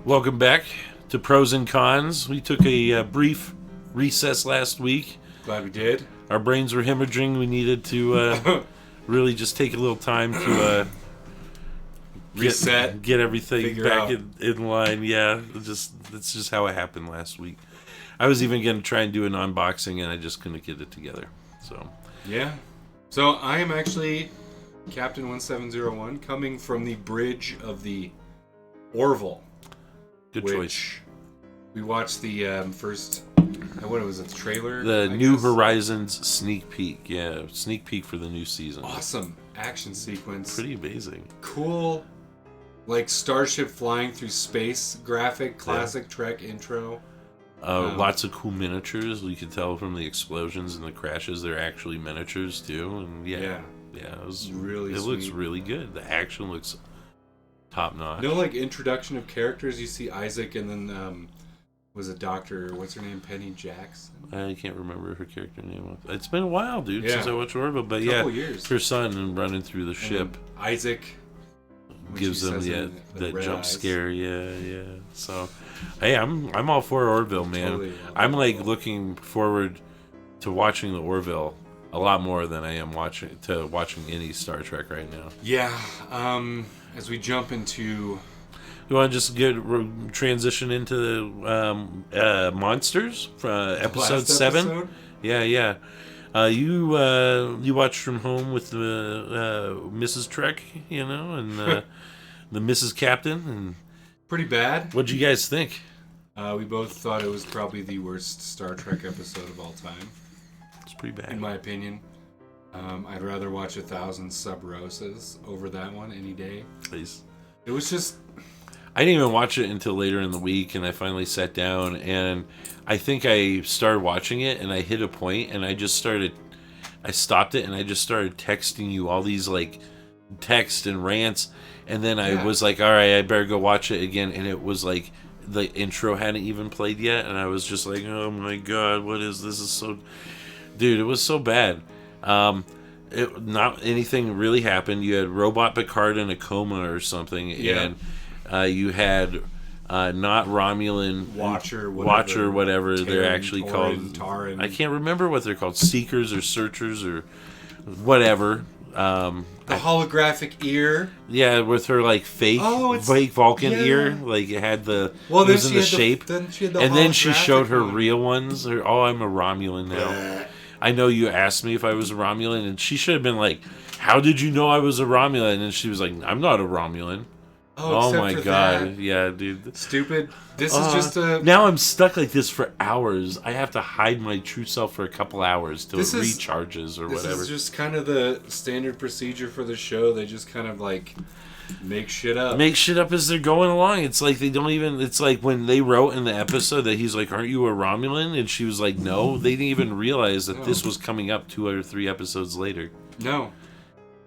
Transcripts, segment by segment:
Welcome back to Pros and Cons. We took a brief recess last week. Glad we did. Our brains were hemorrhaging. We needed to really just take a little time to reset, get everything back in line. Yeah, that's just how it happened last week. I was even going to try and do an unboxing, and I just couldn't get it together. So yeah. So I am actually Captain 1701, coming from the bridge of the Orville. Good choice. We watched the first, what was it, the trailer? The New Horizons sneak peek. Yeah, sneak peek for the new season. Awesome action sequence. Pretty amazing. Cool, like starship flying through space graphic, classic Trek intro. Lots of cool miniatures. You can tell from the explosions and the crashes, they're actually miniatures too. And yeah, it was really. It looks really good. The action looks top notch. No, like introduction of characters. You see Isaac, and then was a doctor. What's her name? Penny Jackson. I can't remember her character name. It's been a while, dude, since I watched Orville. But years. Her son and running through the ship. Isaac gives them that jump scare. Yeah. So, hey, I'm all for Orville, man. Totally, I'm like looking forward to watching the Orville a lot more than I am watching any Star Trek right now. Yeah. As we jump into, you want to just transition into Monsters episode 7? Yeah. You watched from home with the Mrs. Trek, and the Mrs. Captain, and pretty bad. What'd you guys think? We both thought it was probably the worst Star Trek episode of all time. It's pretty bad, in my opinion. I'd rather watch 1,000 Sub Roses over that one any day. Please. It was just... I didn't even watch it until later in the week, and I finally sat down, and I think I started watching it, and I hit a point, and I stopped it, and I just started texting you all these, like, texts and rants, and then I was like, all right, I better go watch it again, and it was like, the intro hadn't even played yet, and I was just like, oh my god, what is this? Is so... Dude, it was so bad. Not anything really happened. You had Robot Picard in a coma or something, and you had not Romulan Watcher, whatever they're actually called. Taran. I can't remember what they're called. Seekers or Searchers or whatever. The holographic ear. Yeah, with her like fake Vulcan ear, like it had the it was in the shape. Then she showed her real ones. I'm a Romulan now. I know you asked me if I was a Romulan, and she should have been like, how did you know I was a Romulan? And she was like, I'm not a Romulan. Oh my god. That. Yeah, dude. Stupid. This is just a... Now I'm stuck like this for hours. I have to hide my true self for a couple hours till it recharges or whatever. This is just kind of the standard procedure for the show. They just kind of like... Make shit up as they're going along. It's like they don't even... It's like when they wrote in the episode that he's like, aren't you a Romulan? And she was like, no. They didn't even realize that this was coming up 2 or 3 episodes later. No.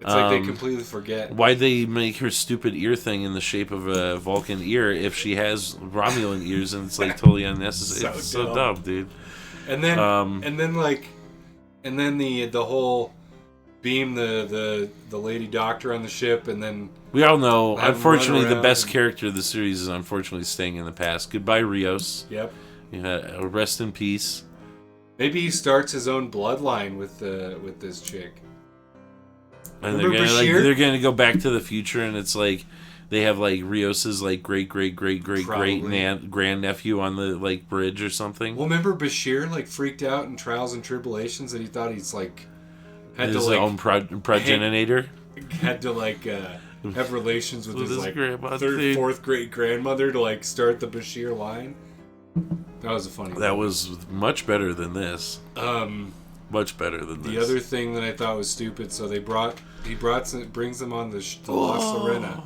It's like they completely forget. Why'd they make her stupid ear thing in the shape of a Vulcan ear if she has Romulan ears, and it's like totally unnecessary. It's so dumb, dude. And then the whole beam the lady doctor on the ship, and then we all know, unfortunately, the best character of the series is unfortunately staying in the past. Goodbye, Rios. Yep. Yeah, rest in peace. Maybe he starts his own bloodline with this chick. And they're gonna go back to the future, and it's like they have like Rios's like great grandnephew on the like bridge or something. Well, remember Bashir like freaked out in Trials and Tribulations, and he thought he's like had his to like own progenitor. Had to like have relations with his like third, fourth great grandmother to like start the Bashir line. That was a funny. That was much better than this. Much better than this. The other thing that I thought was stupid, so he brings them on the La Sirena.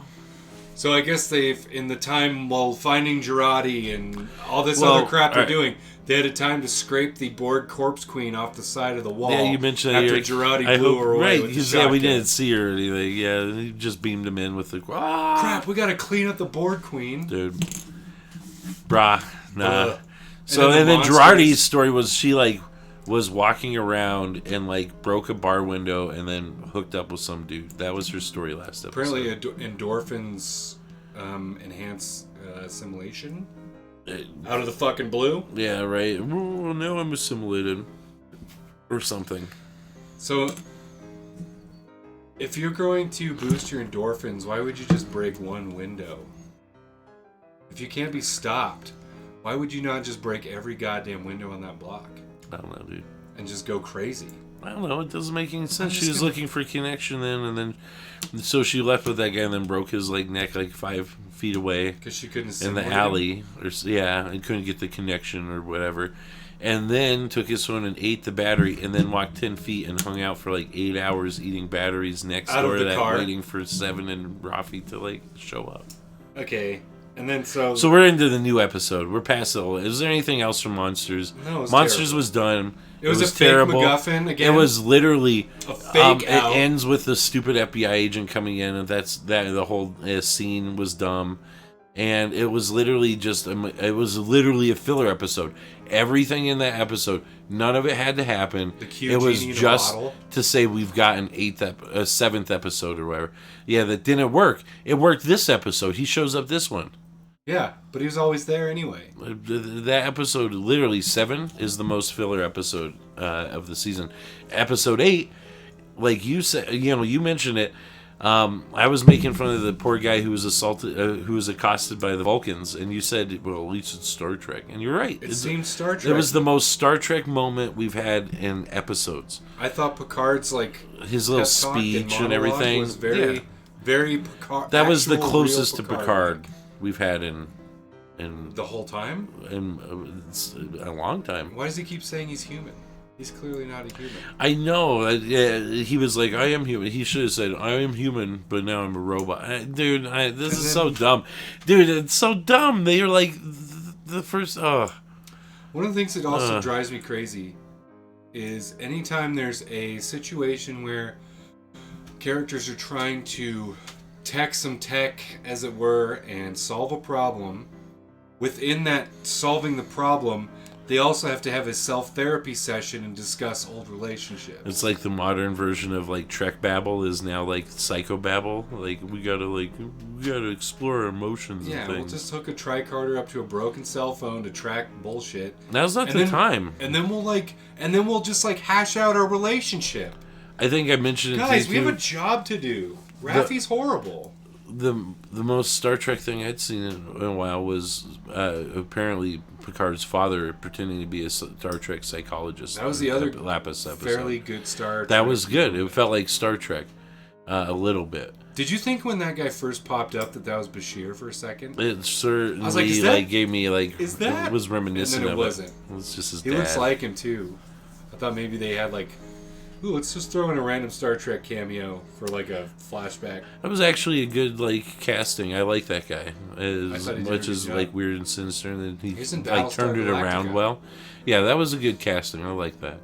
So I guess they've, in the time while finding Jurati and all this other crap they're doing, they had a time to scrape the Borg Corpse Queen off the side of the wall. Yeah, you mentioned after Jurati blew her away with the shotgun. We didn't see her or anything. Yeah, he just beamed him in with the... Crap, we gotta clean up the Borg Queen. Dude. Brah. Nah. And then Jurati's story was she, like... was walking around and like broke a bar window and then hooked up with some dude. That was her story last episode. Apparently endorphins enhance assimilation out of the fucking blue. Yeah, right. Oh, now I'm assimilated or something. So, if you're going to boost your endorphins, why would you just break one window? If you can't be stopped, why would you not just break every goddamn window on that block? I don't know, dude. And just go crazy? I don't know. It doesn't make any sense. She was looking for connection then, and then so she left with that guy and then broke his neck 5 feet away because she couldn't in the alley, and couldn't get the connection or whatever. And then took his phone and ate the battery, and then walked 10 feet and hung out for 8 hours eating batteries next door to that, car. Waiting for Seven and Rafi to show up. Okay. And then so we're into the new episode. We're past it all. Is there anything else from Monsters? No, it was Monsters terrible. Was done. It was a terrible. fake MacGuffin again. It was literally a fake out. It ends with the stupid FBI agent coming in, and the whole scene was dumb. And it was literally a filler episode. Everything in that episode, none of it had to happen. It was just to say we've got an 7th episode or whatever. Yeah, that didn't work. It worked this episode. He shows up this one. Yeah, but he was always there anyway. That episode, literally 7, is the most filler episode of the season. Episode 8, like you said, you mentioned it. I was making fun of the poor guy who was who was accosted by the Vulcans, and you said, "Well, at least it's Star Trek," and you're right. It seemed Star Trek. It was the most Star Trek moment we've had in episodes. I thought Picard's his little speech and everything was very, very Picard. That was the closest to Picard we've had in the whole time. In a long time. Why does he keep saying he's human? He's clearly not a human. I know. He was like, I am human. He should have said, I am human, but now I'm a robot. Dude, this is so dumb. Dude, it's so dumb. They are the first... One of the things that also drives me crazy is anytime there's a situation where characters are trying to tech some tech, as it were, and solve a problem, within that solving the problem... They also have to have a self-therapy session and discuss old relationships. It's like the modern version of Trek Babble is now Psychobabble. We gotta explore our emotions and things. Yeah, we'll just hook a tricorder up to a broken cell phone to track bullshit. Now's not the time. And then we'll just hash out our relationship. I think I mentioned it. Guys, we have a job to do. Raffi's horrible. The most Star Trek thing I'd seen in a while was apparently Picard's father pretending to be a Star Trek psychologist. That was the other Lapis episode. Fairly good Star Trek. That was good. It felt like Star Trek a little bit. Did you think when that guy first popped up that was Bashir for a second? It certainly gave me is that? It was reminiscent and then of wasn't. It was just his dad. He looks like him too. I thought maybe they had ooh, let's just throw in a random Star Trek cameo for a flashback. That was actually a good casting. I like that guy. As much as weird and sinister, and then he turned it around well. Yeah, that was a good casting. I like that.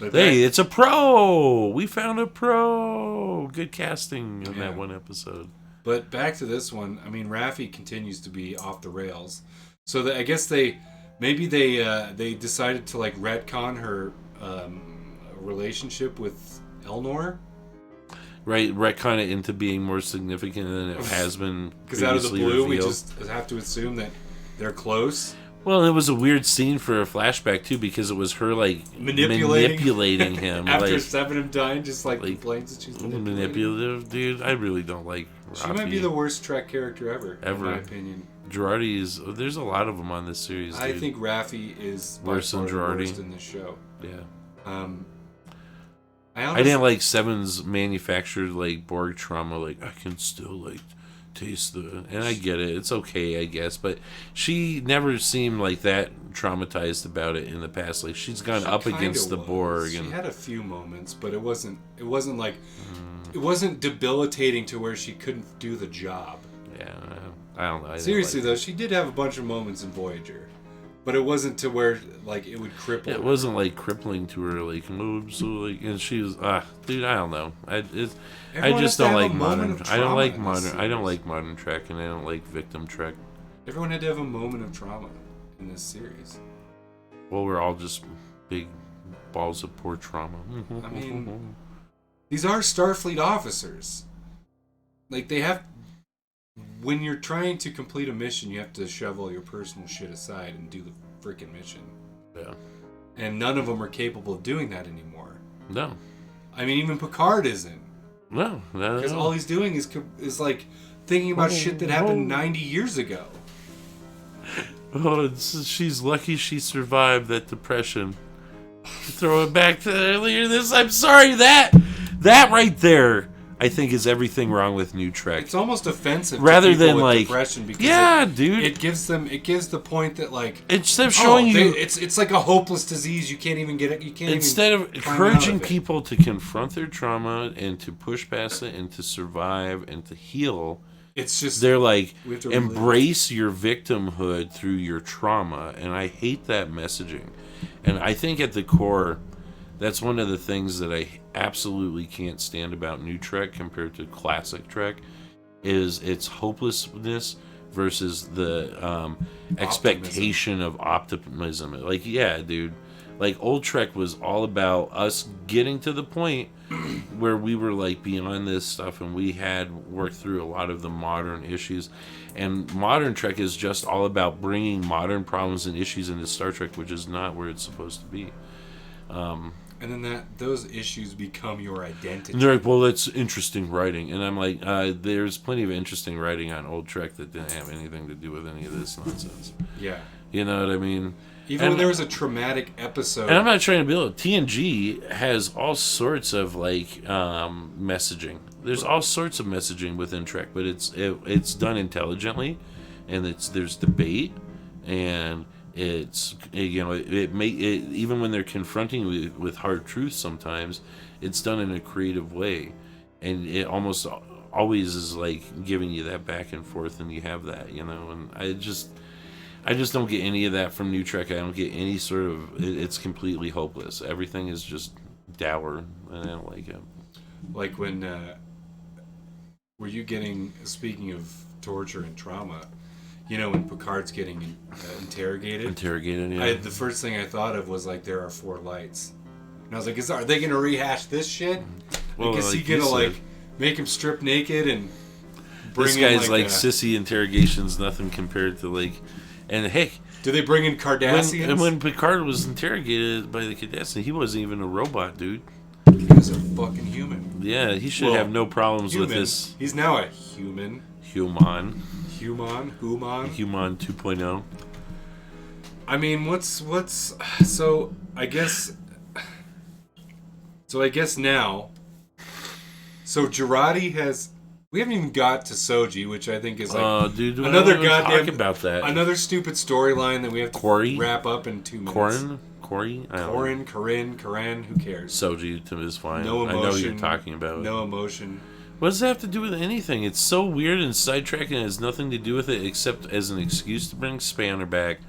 It's a pro. We found a pro. Good casting in that one episode. But back to this one. I mean, Raffi continues to be off the rails. So I guess they decided to retcon her. Relationship with Elnor, right? Retcon it into being more significant than it has been. Because out of the blue, revealed. We just have to assume that they're close. Well, it was a weird scene for a flashback too, because it was her manipulating him after Seven of dying, just complains that she's manipulative. Dude, I really don't like. She might be the worst Trek character ever, in my opinion. Girardi there's a lot of them on this series. I think Raffi is worse than Girardi. Worst in this show. Yeah. I didn't like Seven's manufactured Borg trauma. I can still taste and I get it. It's okay, I guess, but she never seemed that traumatized about it in the past. She's gone up against the Borg. She had a few moments, but it wasn't it wasn't debilitating to where she couldn't do the job. Yeah, I don't know. Seriously though, she did have a bunch of moments in Voyager. But it wasn't to where it would cripple. It wasn't crippling to her. And she was dude. I don't know. I just don't like modern. I don't like modern. I don't like modern Trek, and I don't like victim Trek. Everyone had to have a moment of trauma in this series. Well, we're all just big balls of poor trauma. I mean, these are Starfleet officers. They have when you're trying to complete a mission, you have to shove all your personal shit aside and do the freaking mission. Yeah. And none of them are capable of doing that anymore. No. I mean, even Picard isn't. No. Because all he's doing is like thinking about shit that happened 90 years ago. Oh, she's lucky she survived that depression. Throw it back to earlier this. I'm sorry, that right there, I think, is everything wrong with New Trek. It's almost offensive rather to people than with like depression because dude. It gives the point that like instead of showing it's like a hopeless disease. You can't even get it. You can't. Instead of encouraging people to confront their trauma and to push past it and to survive and to heal. It's just they're like, embrace your victimhood through your trauma, and I hate that messaging. And I think at the core, that's one of the things that I absolutely can't stand about New Trek compared to classic Trek, is its hopelessness versus the expectation of optimism. Like, yeah, dude. Like, old Trek was all about us getting to the point where we were, like, beyond this stuff and we had worked through a lot of the modern issues. And modern Trek is just all about bringing modern problems and issues into Star Trek, which is not where it's supposed to be. And then those issues become your identity. And they're like, well, that's interesting writing. And I'm like, there's plenty of interesting writing on old Trek that didn't have anything to do with any of this nonsense. Yeah. You know what I mean? Even when there was a traumatic episode. And I'm not trying to build. TNG has all sorts of like messaging. There's all sorts of messaging within Trek, but it's done intelligently, and there's debate, and it's even when they're confronting with hard truths sometimes, it's done in a creative way, and it almost always is like giving you that back and forth, and you have that, and I just don't get any of that from New Trek. I don't get any sort of... It's completely hopeless. Everything is just dour, and I don't like it. Like when... were you getting... Speaking of torture and trauma, when Picard's getting interrogated? Interrogated, yeah. The first thing I thought of was, like, there are 4 lights. And I was like, are they going to rehash this shit? Well, is he going to, like, make him strip naked and bring this guy's, like sissy interrogations, nothing compared to, like... And hey, do they bring in Cardassians? When Picard was interrogated by the Cardassians, he wasn't even a robot, dude. He was a fucking human. Yeah, he should have no problems with this. He's now a human. Human 2.0. I mean, what's so I guess now. So Jurati has. We haven't even got to Soji, which I think is like dude, another goddamn talk about that. Another stupid storyline that we have to wrap up in 2 minutes. Corinne, who cares? Soji is fine. No emotion. I know what you're talking about. No emotion. What does that have to do with anything? It's so weird and sidetracked, and it has nothing to do with it except as an excuse to bring Spanner back,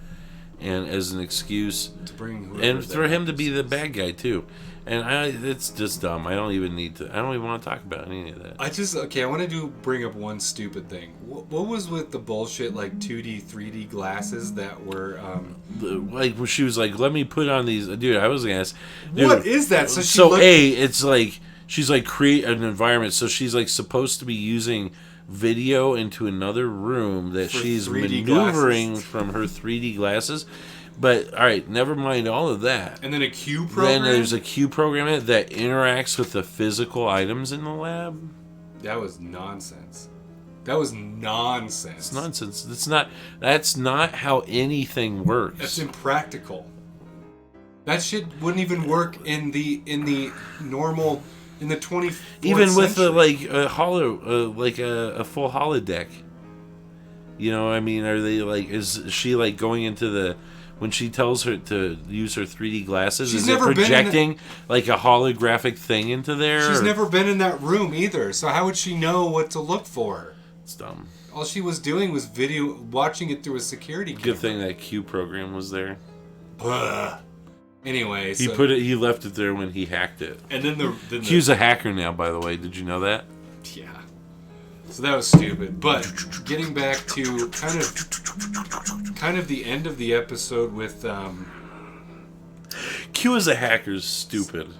and as an excuse to bring and for him to be the bad guy too. And it's just dumb. I don't even want to talk about any of that. I want to bring up one stupid thing. What was with the bullshit like 2D, 3D glasses that were like when she was like, "Let me put on these." Dude, I was gonna ask. Dude, what is that? It's like she's like create an environment. So she's like supposed to be using video into another room that she's maneuvering from her 3D glasses. But, all right, never mind all of that. And then a Q program? Then there's a Q program that interacts with the physical items in the lab. That was nonsense. It's nonsense. That's not how anything works. That's impractical. That shit wouldn't even work in the normal, in the 24th even with century. a full holodeck. You know what I mean? Are they like, is she like going into the... When she tells her to use her 3D glasses, is it projecting like a holographic thing into there? She's never been in that room either, so how would she know what to look for? It's dumb. All she was doing was watching it through a security camera. Good thing that Q program was there. Anyway, he left it there when he hacked it. And then Q's a hacker now, by the way. Did you know that? Yeah. So that was stupid. But getting back to kind of the end of the episode with Q as a hacker is stupid.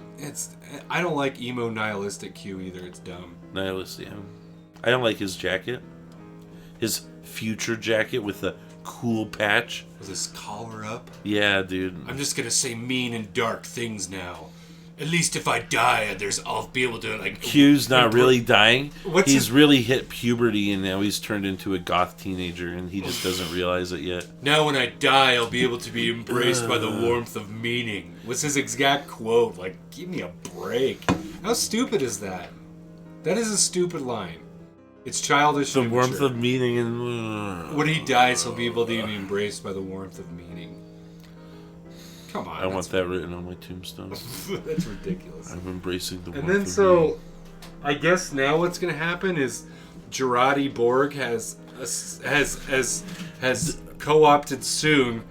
I don't like emo nihilistic Q either. It's dumb. Nihilist, yeah. I don't like his jacket. his future jacket with the cool patch. With his collar up? Yeah, dude. I'm just gonna say mean and dark things now. At least if I die, I'll be able to, like... Q's not really dying. He's his... really hit puberty, and now he's turned into a goth teenager, and he just doesn't realize it yet. Now when I die, I'll be able to be embraced by the warmth of meaning. What's his exact quote? Like, give me a break. How stupid is that? That is a stupid line. It's childish. The warmth of meaning and... When he dies, he'll be able to be embraced by the warmth of meaning. Come on. I want that written on my tombstone. That's ridiculous. I'm embracing the warmth and then of so, meaning. I guess now what's going to happen is Girardi Borg has co-opted Soon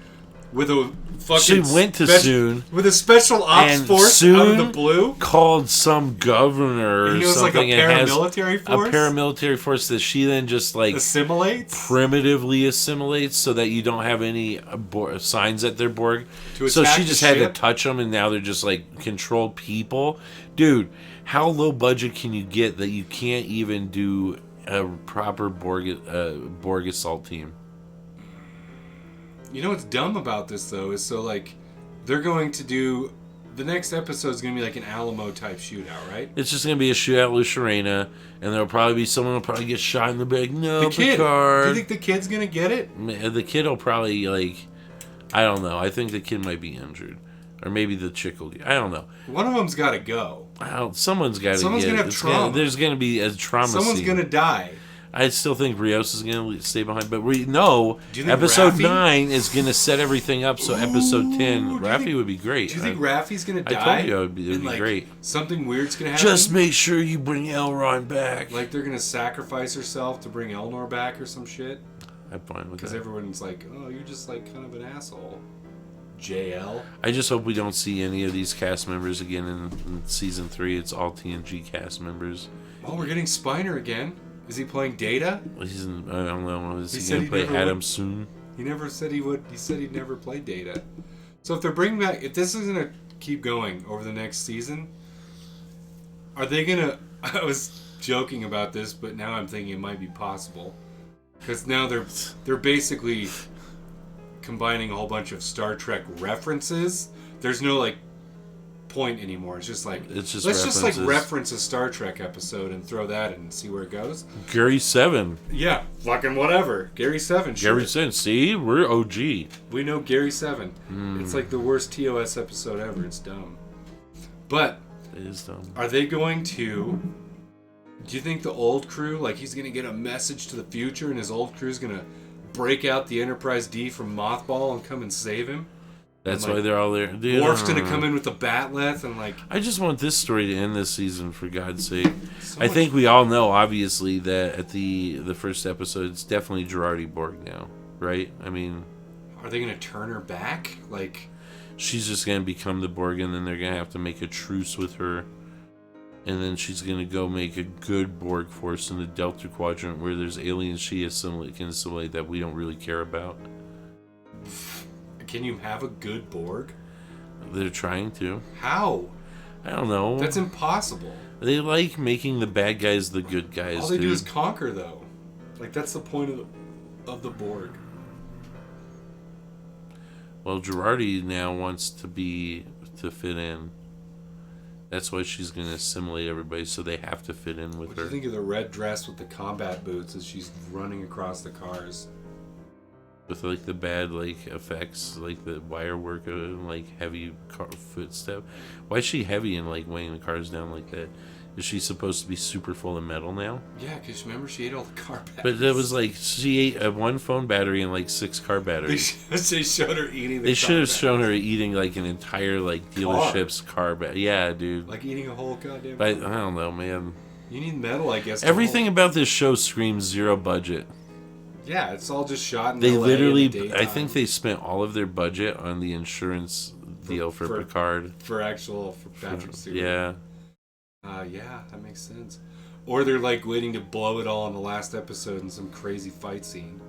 with a fucking... She went to Soon. With a special ops force Soon out of the blue. Called some governor or he was something. Like a paramilitary force? A paramilitary force that she then just like... Assimilates? Primitively assimilates so that you don't have any signs that they're Borg. So she just had to touch them and now they're just like controlled people. Dude, how low budget can you get that you can't even do a proper Borg assault team? You know what's dumb about this, though, is so, like, they're going to do... The next episode is going to be like an Alamo-type shootout, right? It's just going to be a shootout with Sharena, and there'll probably be someone who'll probably get shot in the back. No, the kid. Picard. Do you think the kid's going to get it? The kid will probably, like... I don't know. I think the kid might be injured. Or maybe the chick will get... I don't know. One of them's got to go. Someone's got to get... Someone's going to have trauma. There's going to be a trauma Someone's going to die. I still think Rios is going to stay behind, but episode Raffi? 9 is going to set everything up. So episode 10, Raffi would be great. Do you think Raffi's going to die? I told you it would be great. Something weird's going to happen. Just make sure you bring Elrond back. Like they're going to sacrifice herself to bring Elnor back or some shit. I'm fine with that. Because everyone's like, oh, you're just like kind of an asshole. JL. I just hope we don't see any of these cast members again in season 3. It's all TNG cast members. Oh, we're getting Spiner again. Is he playing Data? I don't know. Is he going to play Adam soon? He never said he would. He said he'd never play Data. So if they're bringing back... If this is going to keep going over the next season, are they going to... I was joking about this, but now I'm thinking it might be possible. Because now they're basically combining a whole bunch of Star Trek references. There's no, like, point anymore. It's just like let's just like reference a Star Trek episode and throw that in and see where it goes. Gary 7. Yeah, fucking whatever. Gary 7. Sure. Gary 7. See, we're OG. We know Gary 7. It's like the worst TOS episode ever. It's dumb. But it is dumb. Are they going to? Do you think the old crew, like he's gonna get a message to the future, and his old crew's gonna break out the Enterprise D from mothball and come and save him? That's why they're all there. Worf's gonna come in with the batleth and like... I just want this story to end this season, for God's sake. I think we all know, obviously, that at the first episode, it's definitely Girardi Borg now, right? I mean... Are they gonna turn her back? Like... She's just gonna become the Borg, and then they're gonna have to make a truce with her. And then she's gonna go make a good Borg force in the Delta Quadrant where there's aliens she can assimilate that we don't really care about. Can you have a good Borg? They're trying to. How? I don't know. That's impossible. They like making the bad guys the good guys. All they do is conquer, though. Like, that's the point of the Borg. Well, Girardi now wants to fit in. That's why she's going to assimilate everybody, so they have to fit in with her. What do you think of the red dress with the combat boots as she's running across the cars? With like the bad like effects, like the wire work and like heavy car footstep. Why is she heavy and like weighing the cars down like that? Is she supposed to be super full of metal now? Yeah, because remember she ate all the car batteries. But it was like she ate one phone battery and like 6 car batteries. They showed her eating. They should have shown her eating like an entire like dealership's car battery. Yeah, dude. Like eating a whole goddamn. But I don't know, man. You need metal, I guess. Everything about this show screams zero budget. Yeah, it's all just shot in They LA literally, I think they spent all of their budget on the insurance deal for Picard. For Patrick Stewart. Yeah. Yeah, that makes sense. Or they're like waiting to blow it all in the last episode in some crazy fight scene.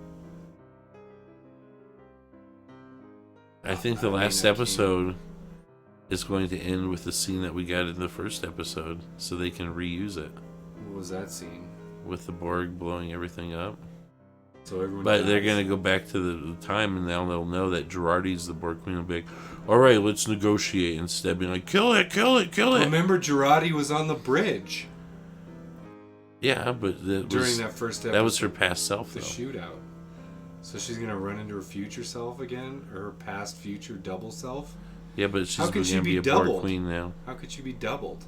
I think the last episode is going to end with the scene that we got in the first episode, so they can reuse it. What was that scene? With the Borg blowing everything up. So everyone. But dies. they're gonna go back to the time, and now they'll know that Girardi's the Borg Queen. Will be like, all right, let's negotiate instead of being like, kill it, kill it, kill it. Remember, Girardi was on the bridge. Yeah, but during that first episode, that was her past self, the though. shootout. So she's gonna run into her future self again, or her past future double self. Yeah, but she's gonna be a Borg Queen now. How could she be doubled?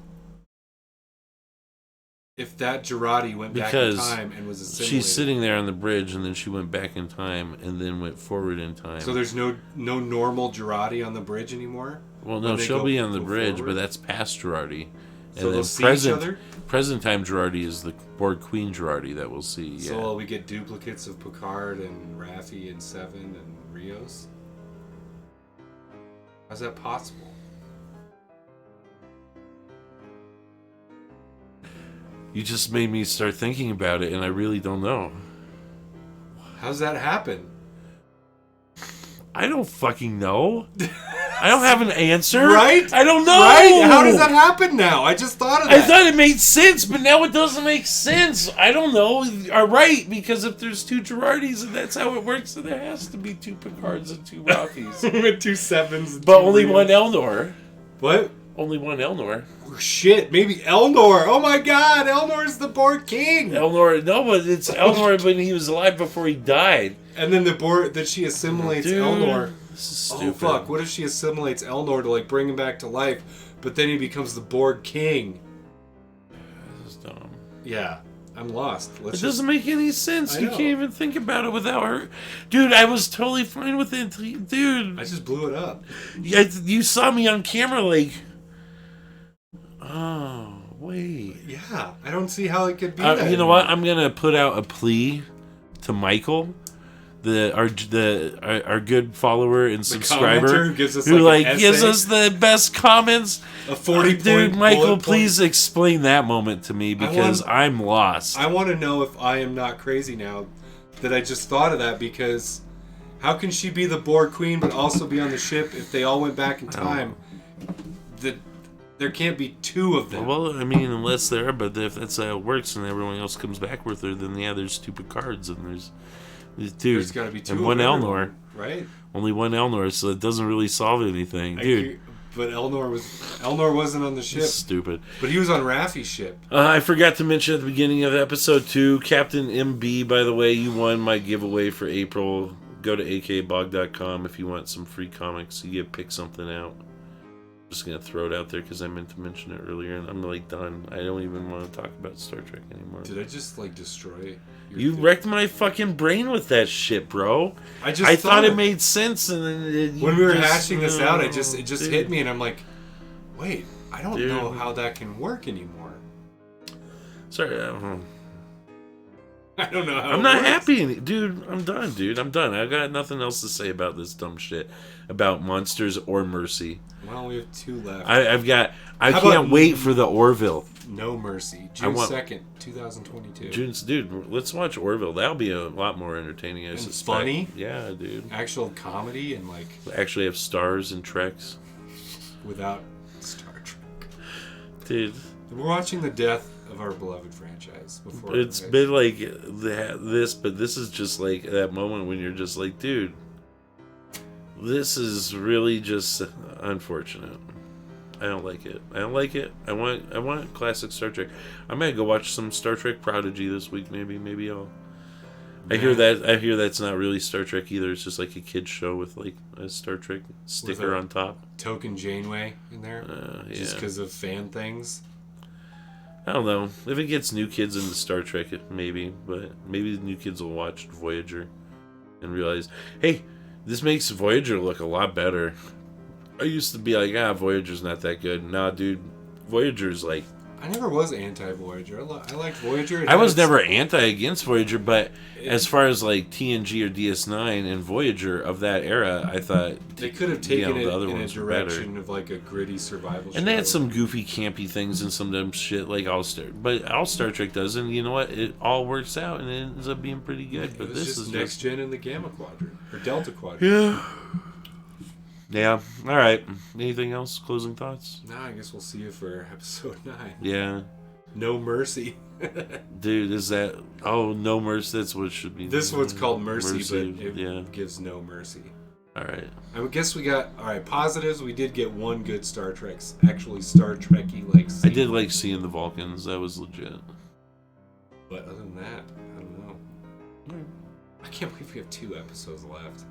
If that Girardi went back in time and was assimilated. She's sitting there on the bridge, and then she went back in time, and then went forward in time. So there's no normal Girardi on the bridge anymore? Well, no, she'll be on the bridge, but that's past Girardi. So they'll see each other? Present time Girardi is the Borg Queen Girardi that we'll see. Yeah. So will we get duplicates of Picard and Raffi and Seven and Rios? How's that possible? You just made me start thinking about it, and I really don't know. How's that happen? I don't fucking know. I don't have an answer. Right? I don't know. Right? How does that happen now? I just thought of that. I thought it made sense, but now it doesn't make sense. I don't know. All right, because if there's two Girardis and that's how it works, then there has to be two Picards and two Raffis. With two Sevens. And but two only Rios. one Elnor. What? Only one Elnor. Oh, shit, maybe Elnor. Oh my god, Elnor's the Borg King. Elnor, no, but it's Elnor when he was alive before he died. And then the Borg, that she assimilates Elnor. This is stupid. Oh fuck, what if she assimilates Elnor to like bring him back to life, but then he becomes the Borg King? This is dumb. Yeah, I'm lost. It doesn't make any sense. I You know. can't even think about it without her. Dude, I was totally fine with it. Dude. I just blew it up. You saw me on camera like... Oh, wait. Yeah, I don't see how it could be that. You know what? I'm going to put out a plea to Michael, our good follower and subscriber, who gives us who like an gives essay? us the best comments. A 40-point Dude, Michael, bullet please point. explain that moment to me because I'm lost. I want to know if I am not crazy now that I just thought of that, because how can she be the Borg Queen but also be on the ship if they all went back in time? There can't be two of them. Well, I mean, unless there are, but if that's how it works and everyone else comes back with her, then yeah, there's two Picards and there's There's got to be two and of one everyone, Elnor. right? Only one Elnor, so it doesn't really solve anything, dude. But Elnor wasn't on the ship. Stupid. But he was on Raffi's ship. I forgot to mention at the beginning of episode 2, Captain MB, by the way, you won my giveaway for April. Go to akaBoG.com if you want some free comics. You get pick something out. Just gonna throw it out there because I meant to mention it earlier, and I'm like done. I don't even want to talk about Star Trek anymore. Did I just like destroy? You wrecked my fucking brain with that shit, bro. I thought it made sense, and then when we were hashing this out, it just hit me, and I'm like, wait, I don't know how that can work anymore. Sorry, I don't know how. I'm not happy, dude. I'm done, dude. I'm done. I got nothing else to say about this dumb shit about monsters or Mercy. Well, we have 2 left. I can't wait for the Orville. No Mercy. June 2nd, 2022. Dude, let's watch Orville. That'll be a lot more entertaining, I suspect. Funny? Yeah, dude. Actual comedy and like... Actually have stars and Treks. Without Star Trek. Dude. We're watching the death of our beloved franchise. It's been like this, but this is just like that moment when you're just like, dude, this is really just unfortunate. I don't like it. I want classic Star Trek. I'm gonna go watch some Star Trek Prodigy this week. Maybe I'll. I hear that's not really Star Trek either. It's just like a kids show with like a Star Trek sticker on top. Token Janeway in there, just because of fan things. I don't know. If it gets new kids into Star Trek, maybe. But maybe the new kids will watch Voyager and realize, hey, this makes Voyager look a lot better. I used to be like, Voyager's not that good. Nah, dude. Voyager's like... I never was anti-Voyager. I liked Voyager. I was never against Voyager, but as far as like TNG or DS9 and Voyager of that era, I thought they could have taken it the other in a ones direction of like a gritty survival show. And they had some goofy, campy things and some dumb shit like but all Star Trek does, and you know what? It all works out and it ends up being pretty good. But this is Next Gen in the Gamma Quadrant or Delta Quadrant. Yeah. Yeah. All right. Anything else? Closing thoughts? Nah, I guess we'll see you for episode 9. Yeah. No Mercy. Dude, is that... Oh, No Mercy, that's what it should be. This one's called Mercy, but it yeah. gives no mercy. All right. I would guess we got... All right, positives. We did get one good Star Trek. Actually, Star Trek-y, like... I did like seeing the Vulcans. That was legit. But other than that, I don't know. I can't believe we have 2 episodes left.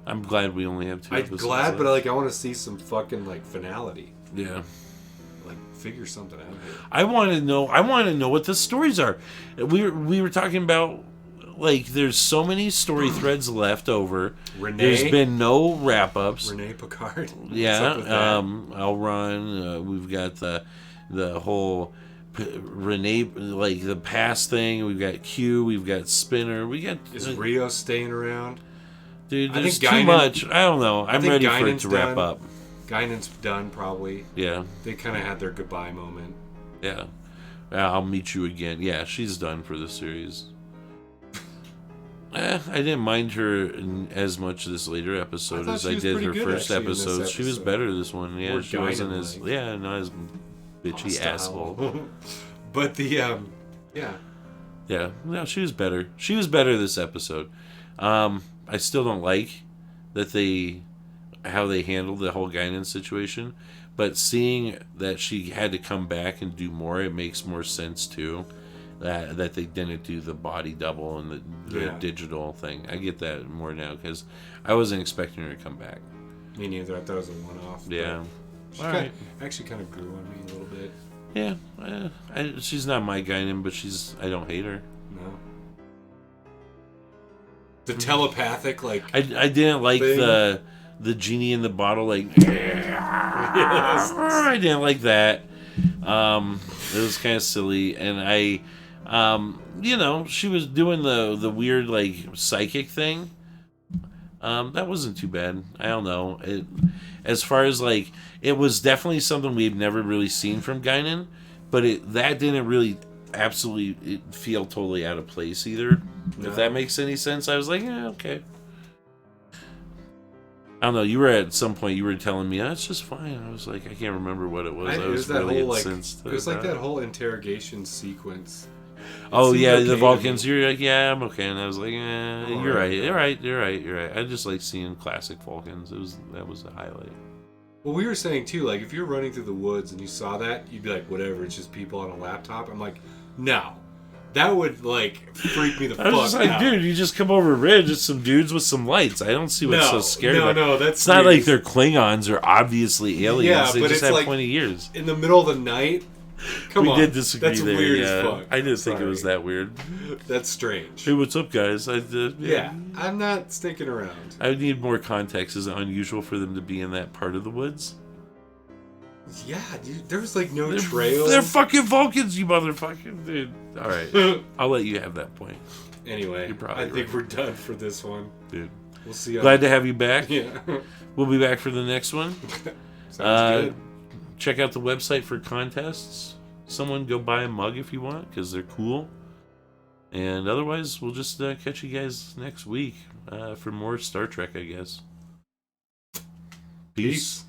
I'm glad we only have 2 episodes. I'm glad, but I want to see some fucking, like, finality. Yeah. Like, figure something out here. I want to know what the stories are. We were talking about, like, there's so many story threads left over. There's been no wrap-ups. Renee Picard. Yeah. Elron. We've got the whole Renee, like, the past thing. We've got Q. We've got Spinner. We got... Is Rio staying around? Dude, there's too much. I don't know. I'm ready for it to wrap up. Guinan's done, probably. Yeah. They kind of had their goodbye moment. Yeah. I'll meet you again. Yeah, she's done for the series. I didn't mind her as much this later episode as I did her first episode. She was better this one. Yeah, she wasn't as... Yeah, not as bitchy asshole. But the... Yeah. Yeah. No, she was better. She was better this episode. I still don't like that how they handled the whole Guinan situation, but seeing that she had to come back and do more, it makes more sense too. That they didn't do the body double and the digital thing. I get that more now because I wasn't expecting her to come back. Me neither. I thought it was a one-off. Yeah. She actually kind of grew on me a little bit. Yeah. She's not my Guinan, but I don't hate her. No. The telepathic, like... I didn't like thing. the genie in the bottle, like... Yes. I didn't like that. It was kind of silly. And she was doing the weird, like, psychic thing. That wasn't too bad. I don't know. As far as, like... It was definitely something we've never really seen from Guinan. But that didn't really... absolutely feel totally out of place either. No. If that makes any sense. I was like, yeah, okay. I don't know. You were at some point. You were telling me, it's just fine. I was like, I can't remember what it was. I was really incensed. It was like that whole interrogation sequence. Oh yeah, okay, the Vulcans. You're like, yeah, I'm okay. And I was like, you're right. You're right. I just like seeing classic Vulcans. That was the highlight. Well, we were saying too, like, if you're running through the woods and you saw that, you'd be like, whatever, it's just people on a laptop. I'm like, no. That would, like, freak me the fuck out. I was just like, dude, you just come over a ridge, it's some dudes with some lights. I don't see what's so scary about it. No, that's It's not like they're Klingons or obviously aliens. Yeah, they just have like, pointy ears. In the middle of the night? Come on. We did disagree that's there, weird as fuck. I didn't think it was that weird. That's strange. Hey, what's up, guys? I'm not sticking around. I need more context. Is it unusual for them to be in that part of the woods? Yeah, dude, there was like no trail. They're fucking Vulcans, you motherfucking dude. All right, I'll let you have that point. Anyway, I think we're done for this one, dude. We'll see. Glad to have you back. Yeah, we'll be back for the next one. Sounds good. Check out the website for contests. Someone go buy a mug if you want because they're cool. And otherwise, we'll just catch you guys next week for more Star Trek, I guess. Peace.